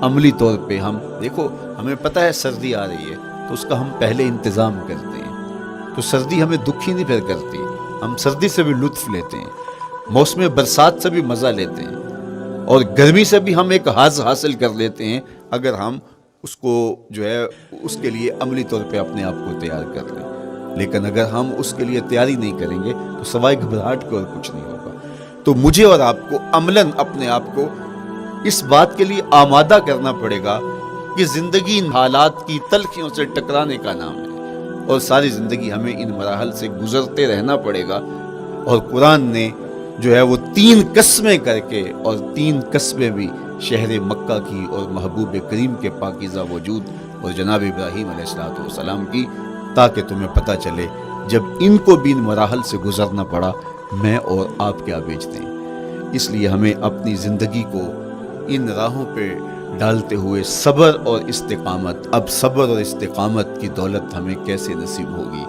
عملی طور پہ ہم دیکھو, ہمیں پتہ ہے سردی آ رہی ہے تو اس کا ہم پہلے انتظام کرتے ہیں, تو سردی ہمیں دکھی نہیں پھر کرتی, ہم سردی سے بھی لطف لیتے ہیں, موسم برسات سے بھی مزہ لیتے ہیں, اور گرمی سے بھی ہم ایک حاز حاصل کر لیتے ہیں اگر ہم اس کو جو ہے اس کے لیے عملی طور پہ اپنے آپ کو تیار کر لیں. لیکن اگر ہم اس کے لیے تیاری نہیں کریں گے تو سوائے گھبراہٹ کے اور کچھ نہیں ہوگا. تو مجھے اور آپ کو عملاً اپنے آپ کو اس بات کے لیے آمادہ کرنا پڑے گا کہ زندگی ان حالات کی تلخیوں سے ٹکرانے کا نام ہے اور ساری زندگی ہمیں ان مراحل سے گزرتے رہنا پڑے گا. اور قرآن نے جو ہے وہ 3 قسمیں کر کے, اور 3 قسمیں بھی شہر مکہ کی اور محبوب کریم کے پاکیزہ وجود اور جناب ابراہیم علیہ السلام کی, تاکہ تمہیں پتہ چلے جب ان کو بھی ان مراحل سے گزرنا پڑا میں اور آپ کیا بیچتے ہیں. اس لیے ہمیں اپنی زندگی کو ان راہوں پہ ڈالتے ہوئے صبر اور استقامت, اب صبر اور استقامت کی دولت ہمیں کیسے نصیب ہوگی,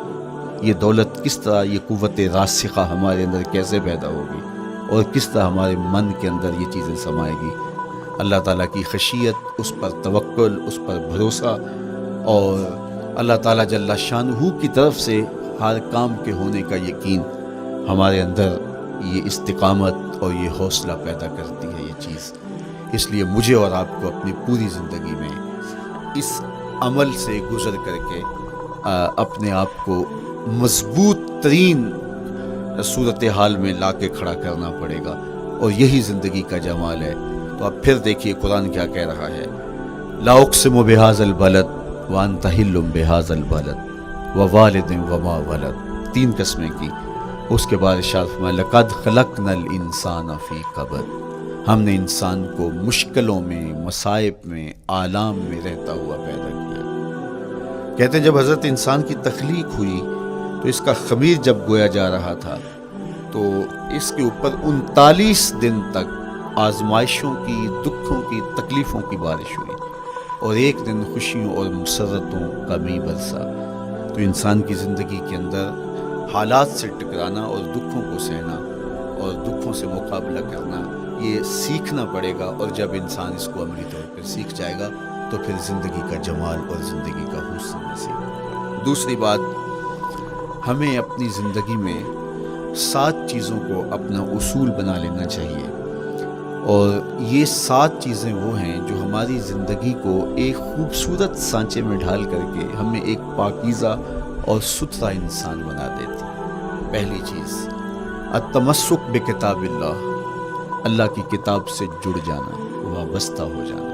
یہ دولت کس طرح, یہ قوت راسخہ ہمارے اندر کیسے پیدا ہوگی, اور کس طرح ہمارے من کے اندر یہ چیزیں سمائے گی. اللہ تعالیٰ کی خشیت, اس پر توکل, اس پر بھروسہ, اور اللہ تعالیٰ جل شانہ کی طرف سے ہر کام کے ہونے کا یقین ہمارے اندر یہ استقامت اور یہ حوصلہ پیدا کرتی ہے یہ چیز. اس لیے مجھے اور آپ کو اپنی پوری زندگی میں اس عمل سے گزر کر کے اپنے آپ کو مضبوط ترین صورتحال میں لا کے کھڑا کرنا پڑے گا, اور یہی زندگی کا جمال ہے. تو اب پھر دیکھیے قرآن کیا کہہ رہا ہے, لا اقسم بہذا البلد وانت حل بہذا البلد ووالد وما ولد, 3 قسمیں کی. اس کے بعد ارشاد فرمایا لقد خلقنا الانسان فی کبد, ہم نے انسان کو مشکلوں میں, مصائب میں, آلام میں رہتا ہوا پیدا کیا. کہتے ہیں جب حضرت انسان کی تخلیق ہوئی تو اس کا خمیر جب گویا جا رہا تھا تو اس کے اوپر 39 دن تک آزمائشوں کی, دکھوں کی, تکلیفوں کی بارش ہوئی, اور ایک دن خوشیوں اور مسرتوں کا می برسا. تو انسان کی زندگی کے اندر حالات سے ٹکرانا اور دکھوں کو سہنا اور دکھوں سے مقابلہ کرنا یہ سیکھنا پڑے گا. اور جب انسان اس کو عملی طور پر سیکھ جائے گا تو پھر زندگی کا جمال اور زندگی کا حسن نصیب ہوگا. دوسری بات, ہمیں اپنی زندگی میں 7 چیزوں کو اپنا اصول بنا لینا چاہیے اور یہ 7 چیزیں وہ ہیں جو ہماری زندگی کو ایک خوبصورت سانچے میں ڈھال کر کے ہمیں ایک پاکیزہ اور ستھرا انسان بنا دیتی ہیں۔ پہلی چیز التمسک بکتاب اللہ، اللہ کی کتاب سے جڑ جانا، وابستہ ہو جانا۔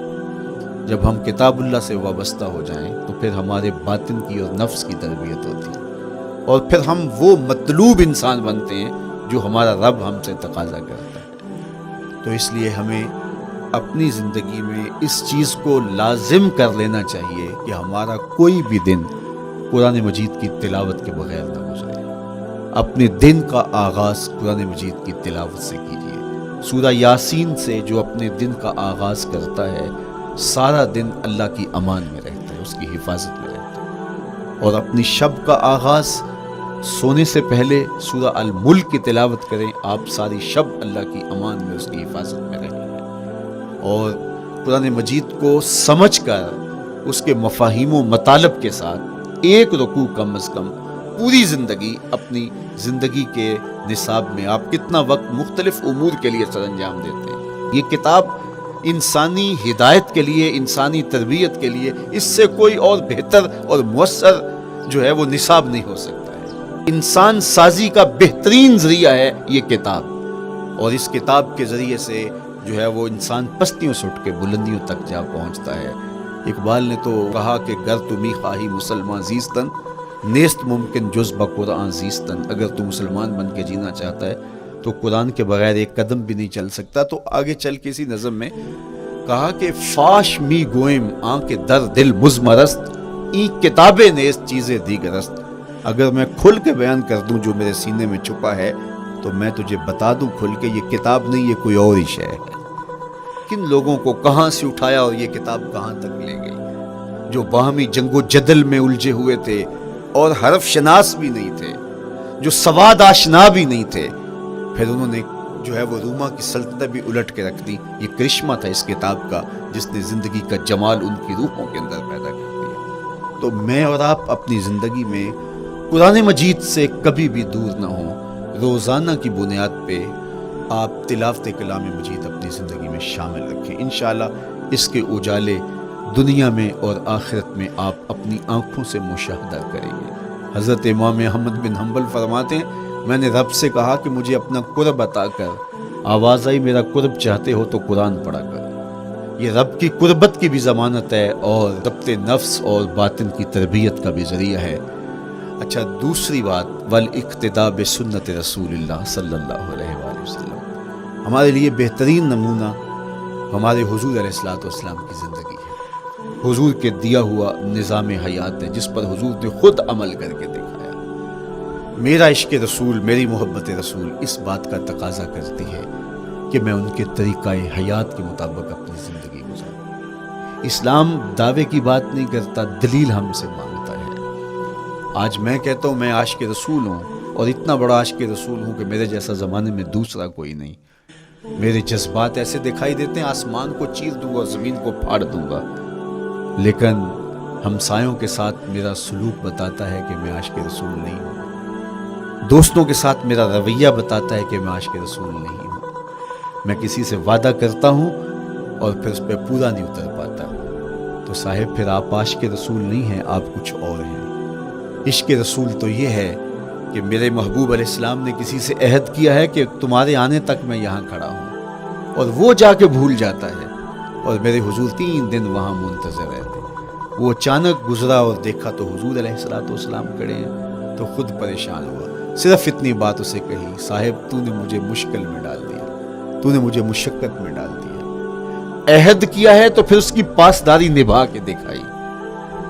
جب ہم کتاب اللہ سے وابستہ ہو جائیں تو پھر ہمارے باطن کی اور نفس کی تربیت ہوتی ہے، اور پھر ہم وہ مطلوب انسان بنتے ہیں جو ہمارا رب ہم سے تقاضا کرتا ہے۔ تو اس لیے ہمیں اپنی زندگی میں اس چیز کو لازم کر لینا چاہیے کہ ہمارا کوئی بھی دن قرآن مجید کی تلاوت کے بغیر نہ گزرے۔ اپنے دن کا آغاز قرآن مجید کی تلاوت سے کیجیے۔ سورہ یاسین سے جو اپنے دن کا آغاز کرتا ہے سارا دن اللہ کی امان میں رہتا ہے، اس کی حفاظت میں رہتا ہے۔ اور اپنی شب کا آغاز سونے سے پہلے سورہ الملک کی تلاوت کریں، آپ ساری شب اللہ کی امان میں، اس کی حفاظت میں رہیں گے۔ اور قرآن مجید کو سمجھ کر اس کے مفاہیم و مطالب کے ساتھ ایک رکوع کم از کم پوری زندگی، اپنی زندگی کے نصاب میں آپ کتنا وقت مختلف امور کے لیے سر انجام دیتے ہیں۔ یہ کتاب انسانی ہدایت کے لیے، انسانی تربیت کے لیے اس سے کوئی اور بہتر اور مؤثر جو ہے وہ نصاب نہیں ہو سکتا ہے۔ انسان سازی کا بہترین ذریعہ ہے یہ کتاب، اور اس کتاب کے ذریعے سے جو ہے وہ انسان پستیوں سے اٹھ کے بلندیوں تک جا پہنچتا ہے۔ اقبال نے تو کہا کہ گر تمی خواہی مسلمان زیستن، نیست ممکن جز بقرآن زیستن۔ اگر تو مسلمان بن کے جینا چاہتا ہے تو قرآن کے بغیر ایک قدم بھی نہیں چل سکتا۔ تو آگے چل کے اسی نظم میں کہا کہ فاش می گوئم آنکھ در دل مزمرست، این کتاب نیست چیزیں دیگرست۔ اگر میں کھل کے بیان کر دوں جو میرے سینے میں چھپا ہے تو میں تجھے بتا دوں کھل کے یہ کتاب نہیں، یہ کوئی اور ہی شے ہے۔ کن لوگوں کو کہاں سے اٹھایا اور یہ کتاب کہاں تک لے گئی، جو باہمی جنگ و جدل میں الجھے ہوئے تھے اور حرف شناس بھی نہیں تھے، جو سواد آشنا بھی نہیں تھے، پھر انہوں نے جو ہے وہ روما کی سلطنت بھی الٹ کے رکھ دی۔ یہ کرشمہ تھا اس کتاب کا جس نے زندگی کا جمال ان کی روحوں کے اندر پیدا کر دیا۔ تو میں اور آپ اپنی زندگی میں قرآن مجید سے کبھی بھی دور نہ ہوں۔ روزانہ کی بنیاد پہ آپ تلاوت کلام مجید اپنی زندگی میں شامل رکھیں۔ انشاءاللہ اس کے اجالے دنیا میں اور آخرت میں آپ اپنی آنکھوں سے مشاہدہ کریں گے۔ حضرت امام احمد بن حنبل فرماتے ہیں میں نے رب سے کہا کہ مجھے اپنا قرب عطا کر، آواز آئی میرا قرب چاہتے ہو تو قرآن پڑھا کر۔ یہ رب کی قربت کی بھی ضمانت ہے اور ضبط نفس اور باطن کی تربیت کا بھی ذریعہ ہے۔ اچھا، دوسری بات والاقتداء بسنت رسول اللہ صلی اللہ علیہ وآلہ وسلم۔ ہمارے لیے بہترین نمونہ ہمارے حضور علیہ الصلوۃ والسلام کی زندگی ہے، حضور کے دیا ہوا نظام حیات ہے جس پر حضور نے خود عمل کر کے دکھایا۔ میرا عشق رسول، میری محبت رسول اس بات کا تقاضا کرتی ہے کہ میں ان کے طریقہ حیات کے مطابق اپنی زندگی گزاروں۔ اسلام دعوے کی بات نہیں کرتا، دلیل ہم سے مانگتا ہے۔ آج میں کہتا ہوں میں عاشق رسول ہوں، اور اتنا بڑا عاشق رسول ہوں کہ میرے جیسا زمانے میں دوسرا کوئی نہیں۔ میرے جذبات ایسے دکھائی دیتے ہیں آسمان کو چیر دوں گا، زمین کو پھاڑ دوں گا، لیکن ہمسایوں کے ساتھ میرا سلوک بتاتا ہے کہ میں عاشق رسول نہیں ہوں۔ دوستوں کے ساتھ میرا رویہ بتاتا ہے کہ میں عاشق رسول نہیں ہوں۔ میں کسی سے وعدہ کرتا ہوں اور پھر اس پہ پورا نہیں اتر پاتا، تو صاحب پھر آپ عاشق رسول نہیں ہیں، آپ کچھ اور ہیں۔ عشق رسول تو یہ ہے کہ میرے محبوب علیہ السلام نے کسی سے عہد کیا ہے کہ تمہارے آنے تک میں یہاں کھڑا ہوں، اور وہ جا کے بھول جاتا ہے، اور میرے حضور 3 دن وہاں منتظر رہتے۔ وہ اچانک گزرا اور دیکھا تو حضور علیہ السلام کھڑے ہیں، تو خود پریشان ہوا۔ صرف اتنی بات اسے کہی، صاحب تو نے مجھے مشکل میں ڈال دیا، تو نے مجھے مشقت میں ڈال دیا۔ عہد کیا ہے تو پھر اس کی پاسداری نبھا کے دکھائی۔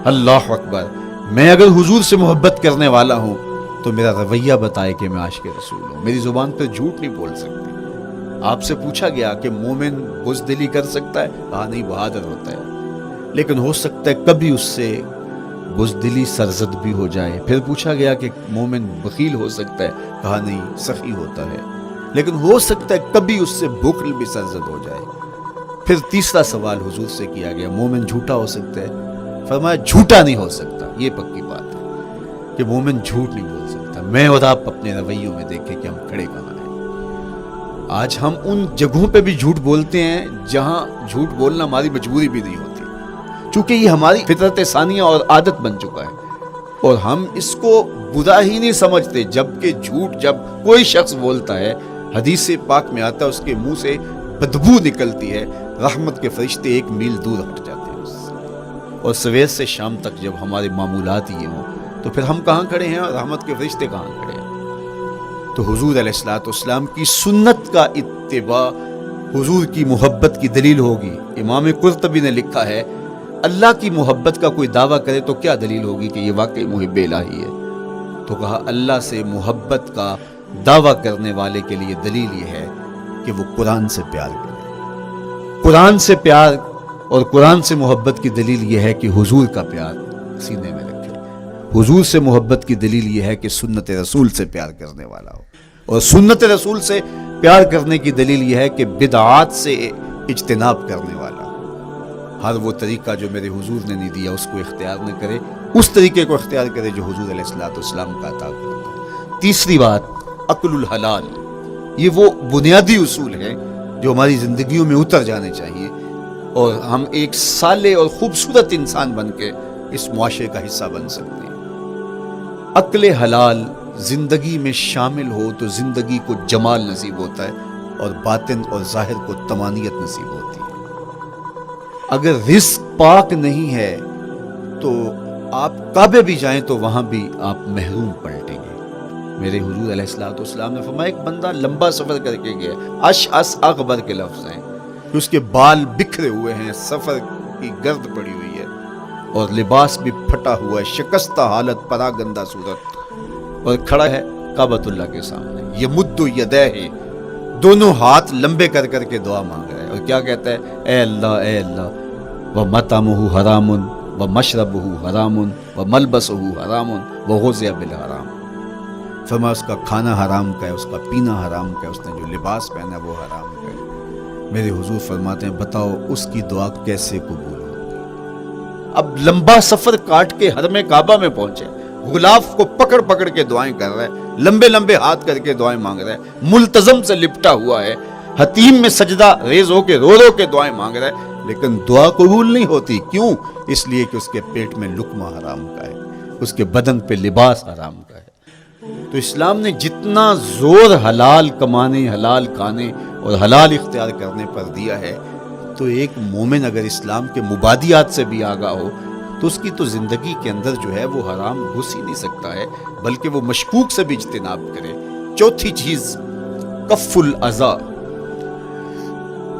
اللہ اکبر! میں اگر حضور سے محبت کرنے والا ہوں تو میرا رویہ بتائے کہ میں عاشق رسول ہوں۔ میری زبان پر جھوٹ نہیں بول سکتی۔ آپ سے پوچھا گیا کہ مومن بزدلی کر سکتا ہے؟ کہا نہیں، بہادر ہوتا ہے، لیکن ہو سکتا ہے کبھی اس سے بزدلی سرزد بھی ہو جائے۔ پھر پوچھا گیا کہ مومن بخیل ہو سکتا ہے؟ کہا نہیں، سخی ہوتا ہے، لیکن ہو سکتا ہے کبھی اس سے بخل بھی سرزد ہو جائے۔ پھر تیسرا سوال حضور سے کیا گیا، مومن جھوٹا ہو سکتا ہے؟ فرمایا جھوٹا نہیں ہو سکتا، یہ پکی بات ہے کہ مومن جھوٹ نہیں بول سکتا۔ میں اور آپ اپنے رویوں میں دیکھیں کہ ہم کھڑے کہاں ہیں۔ آج ہم ان جگہوں پہ بھی جھوٹ بولتے ہیں جہاں جھوٹ بولنا ہماری مجبوری بھی نہیں ہوتی، چونکہ یہ ہماری فطرت ثانیہ اور عادت بن چکا ہے، اور ہم اس کو برا ہی نہیں سمجھتے، جبکہ جھوٹ جب کوئی شخص بولتا ہے، حدیث پاک میں آتا ہے اس کے منہ سے بدبو نکلتی ہے، رحمت کے فرشتے 1 میل دور ہٹ جاتے ہیں اس سے۔ اور سویر سے شام تک جب ہمارے معمولات یہ ہوں تو پھر ہم کہاں کھڑے ہیں اور رحمت کے فرشتے کہاں کھڑے ہیں؟ تو حضور علیہ الصلوۃ والسلام کی سنت کا اتباع حضور کی محبت کی دلیل ہوگی۔ امام قرطبی نے لکھا ہے، اللہ کی محبت کا کوئی دعویٰ کرے تو کیا دلیل ہوگی کہ یہ واقعی محب الہی ہے؟ تو کہا اللہ سے محبت کا دعویٰ کرنے والے کے لیے دلیل یہ ہے کہ وہ قرآن سے پیار کرے۔ قرآن سے پیار اور قرآن سے محبت کی دلیل یہ ہے کہ حضور کا پیار سینے میں رکھے۔ حضور سے محبت کی دلیل یہ ہے کہ سنت رسول سے پیار کرنے والا ہو، اور سنت رسول سے پیار کرنے کی دلیل یہ ہے کہ بدعات سے اجتناب کرنے والا ہو۔ ہر وہ طریقہ جو میرے حضور نے نہیں دیا اس کو اختیار نہ کرے، اس طریقے کو اختیار کرے جو حضور علیہ الصلوۃ والسلام کا عطا کرتا ہے۔ تیسری بات، عقل الحلال۔ یہ وہ بنیادی اصول ہیں جو ہماری زندگیوں میں اتر جانے چاہیے، اور ہم ایک صالح اور خوبصورت انسان بن کے اس معاشرے کا حصہ بن سکتے ہیں۔ عقل حلال زندگی میں شامل ہو تو زندگی کو جمال نصیب ہوتا ہے، اور باطن اور ظاہر کو طمانینت نصیب ہوتی ہے۔ اگر رزق پاک نہیں ہے تو آپ کعبے بھی جائیں تو وہاں بھی آپ محروم پلٹیں گے۔ میرے حضور علیہ الصلوۃ والسلام نے فرمایا، ایک بندہ لمبا سفر کر کے گیا، اشعث اغبر کے لفظ ہیں کہ اس کے بال بکھرے ہوئے ہیں، سفر کی گرد پڑی ہوئی ہے، اور لباس بھی پھٹا ہوا ہے، شکستہ حالت، پراگندہ صورت، اور کھڑا ہے کعبۃ اللہ کے سامنے، یمد یدیہ، دونوں ہاتھ لمبے کر کر کے دعا مانگ رہا ہے، اور کیا کہتا ہے؟ اے اللہ ومطعمہ حرام ومشربہ حرام وملبسہ حرام وغذی بالحرام۔ فرمایا اس کا کھانا حرام کا ہے، اس کا پینا حرام کا ہے، اس نے جو لباس پہنا ہے وہ حرام کا ہے۔ میرے حضور فرماتے ہیں، بتاؤ اس کی دعا کیسے قبول ہوگی؟ اب لمبا سفر کاٹ کے حرم کعبہ میں پہنچے، غلاف کو پکڑ پکڑ کے دعائیں کر رہا ہے، لمبے لمبے ہاتھ کر کے دعائیں مانگ رہا ہے، ملتزم سے لپٹا ہوا ہے، حتیم میں سجدہ ریز ہو کے رو رو کے دعائیں مانگ رہا ہے، لیکن دعا قبول نہیں ہوتی۔ کیوں؟ اس لیے کہ اس کے پیٹ میں لقمہ حرام کا ہے، اس کے بدن پہ لباس حرام کا ہے۔ تو اسلام نے جتنا زور حلال کمانے، حلال کھانے اور حلال اختیار کرنے پر دیا ہے، تو ایک مومن اگر اسلام کے مبادیات سے بھی آگاہ ہو تو اس کی تو زندگی کے اندر جو ہے وہ حرام گھس ہی نہیں سکتا ہے، بلکہ وہ مشکوک سے بھی اجتناب کرے۔ چوتھی چیز، کف الاذی۔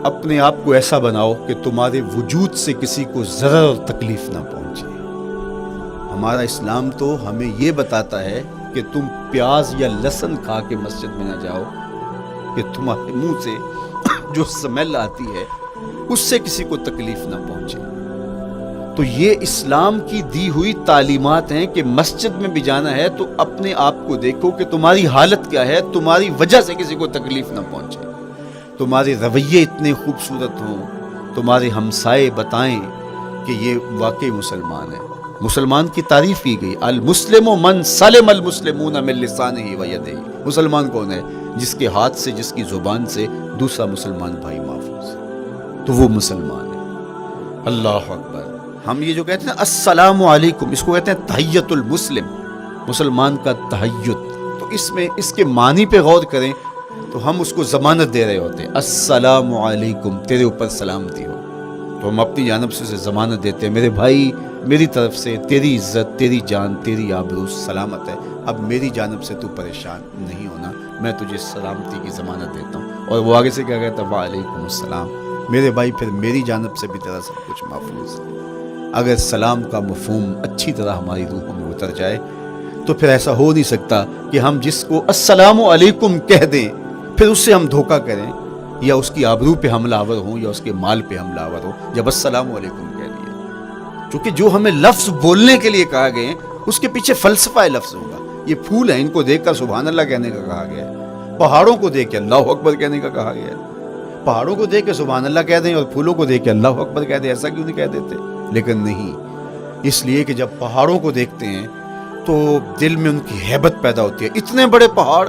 اپنے آپ کو ایسا بناؤ کہ تمہارے وجود سے کسی کو ضرر اور تکلیف نہ پہنچے۔ ہمارا اسلام تو ہمیں یہ بتاتا ہے کہ تم پیاز یا لہسن کھا کے مسجد میں نہ جاؤ کہ تمہارے منہ سے جو سمیل آتی ہے اس سے کسی کو تکلیف نہ پہنچے۔ تو یہ اسلام کی دی ہوئی تعلیمات ہیں کہ مسجد میں بھی جانا ہے تو اپنے آپ کو دیکھو کہ تمہاری حالت کیا ہے، تمہاری وجہ سے کسی کو تکلیف نہ پہنچے، تمہارے رویے اتنے خوبصورت ہوں، تمہارے ہمسائے بتائیں کہ یہ واقعی مسلمان ہے۔ مسلمان کی تعریف کی گئی، المسلم من سلم المسلمون من لسانہ و یدہ۔ مسلمان کون ہے؟ جس کے ہاتھ سے، جس کی زبان سے دوسرا مسلمان بھائی محفوظ ہے، تو وہ مسلمان ہے۔ اللہ اکبر۔ ہم یہ جو کہتے ہیں السلام علیکم، اس کو کہتے ہیں تحیت المسلم، مسلمان کا تحیت۔ تو اس میں اس کے معنی پہ غور کریں تو ہم اس کو ضمانت دے رہے ہوتے ہیں، السلام علیکم، تیرے اوپر سلامتی ہو۔ تو ہم اپنی جانب سے ضمانت دیتے ہیں، میرے بھائی میری طرف سے تیری عزت، تیری جان، تیری آبرو سلامت ہے، اب میری جانب سے تو پریشان نہیں ہونا، میں تجھے سلامتی کی ضمانت دیتا ہوں۔ اور وہ آگے سے کیا کہتا ہے؟ وعلیکم السلام، میرے بھائی پھر میری جانب سے بھی تیرا سب کچھ محفوظ ہے۔ اگر سلام کا مفہوم اچھی طرح ہماری روحوں میں اتر جائے تو پھر ایسا ہو نہیں سکتا کہ ہم جس کو السلام علیکم کہہ دیں پھر اس سے ہم دھوکہ کریں یا اس کی آبرو پہ حملہ آور ہوں یا اس کے مال پہ حملہ آور ہوں جب السلام علیکم کہہ دیا۔ چونکہ جو ہمیں لفظ بولنے کے لیے کہا گئے اس کے پیچھے فلسفہ لفظ ہوگا۔ یہ پھول ہیں، ان کو دیکھ کر سبحان اللہ کہنے کا کہا گیا ہے، پہاڑوں کو دیکھ کے اللہ اکبر کہنے کا کہا گیا ہے۔ پہاڑوں کو دیکھ کے سبحان اللہ کہہ دیں اور پھولوں کو دیکھ کے اللہ اکبر کہہ دیں، ایسا کیوں نہیں کہہ دیتے؟ لیکن نہیں، اس لیے کہ جب پہاڑوں کو دیکھتے ہیں تو دل میں ان کی ہیبت پیدا ہوتی ہے۔ اتنے بڑے پہاڑ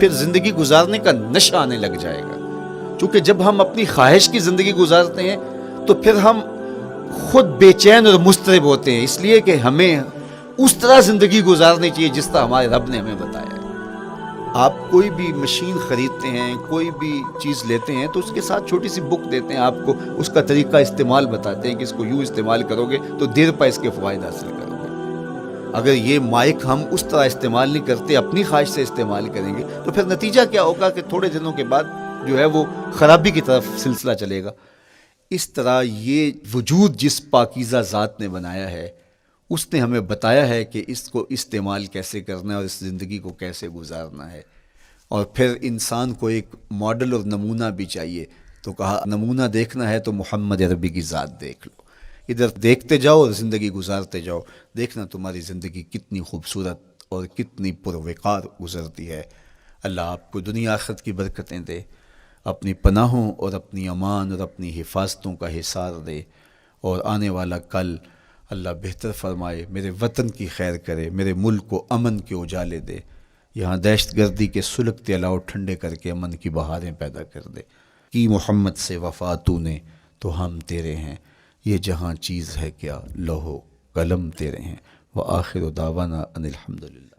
پھر زندگی گزارنے کا نشہ آنے لگ جائے گا. چونکہ جب ہم اپنی خواہش کی زندگی گزارتے ہیں تو پھر ہم خود بے چین اور مضطرب ہوتے ہیں، اس لیے کہ ہمیں اس طرح زندگی گزارنی چاہیے جس طرح ہمارے رب نے ہمیں بتایا ہے. آپ کوئی بھی مشین خریدتے ہیں، کوئی بھی چیز لیتے ہیں تو اس کے ساتھ چھوٹی سی بک دیتے ہیں آپ کو، اس کا طریقہ استعمال بتاتے ہیں کہ اس کو یوں استعمال کرو گے تو دیر پا اس کے فوائد حاصل کرو گے. اگر یہ مائک ہم اس طرح استعمال نہیں کرتے، اپنی خواہش سے استعمال کریں گے تو پھر نتیجہ کیا ہوگا کہ تھوڑے دنوں کے بعد جو ہے وہ خرابی کی طرف سلسلہ چلے گا. اس طرح یہ وجود جس پاکیزہ ذات نے بنایا ہے اس نے ہمیں بتایا ہے کہ اس کو استعمال کیسے کرنا ہے اور اس زندگی کو کیسے گزارنا ہے. اور پھر انسان کو ایک ماڈل اور نمونہ بھی چاہیے، تو کہا نمونہ دیکھنا ہے تو محمد عربی کی ذات دیکھ لو. ادھر دیکھتے جاؤ اور زندگی گزارتے جاؤ، دیکھنا تمہاری زندگی کتنی خوبصورت اور کتنی پروقار گزرتی ہے. اللہ آپ کو دنیا آخرت کی برکتیں دے، اپنی پناہوں اور اپنی امان اور اپنی حفاظتوں کا حصار دے، اور آنے والا کل اللہ بہتر فرمائے، میرے وطن کی خیر کرے، میرے ملک کو امن کے اجالے دے، یہاں دہشت گردی کے سلگتے الاؤ ٹھنڈے کر کے امن کی بہاریں پیدا کر دے. کی محمد سے وفا تو نے تو ہم تیرے ہیں، یہ جہاں چیز ہے کیا لوح و قلم تیرے ہیں. وآخر دعوانا ان الحمدللہ.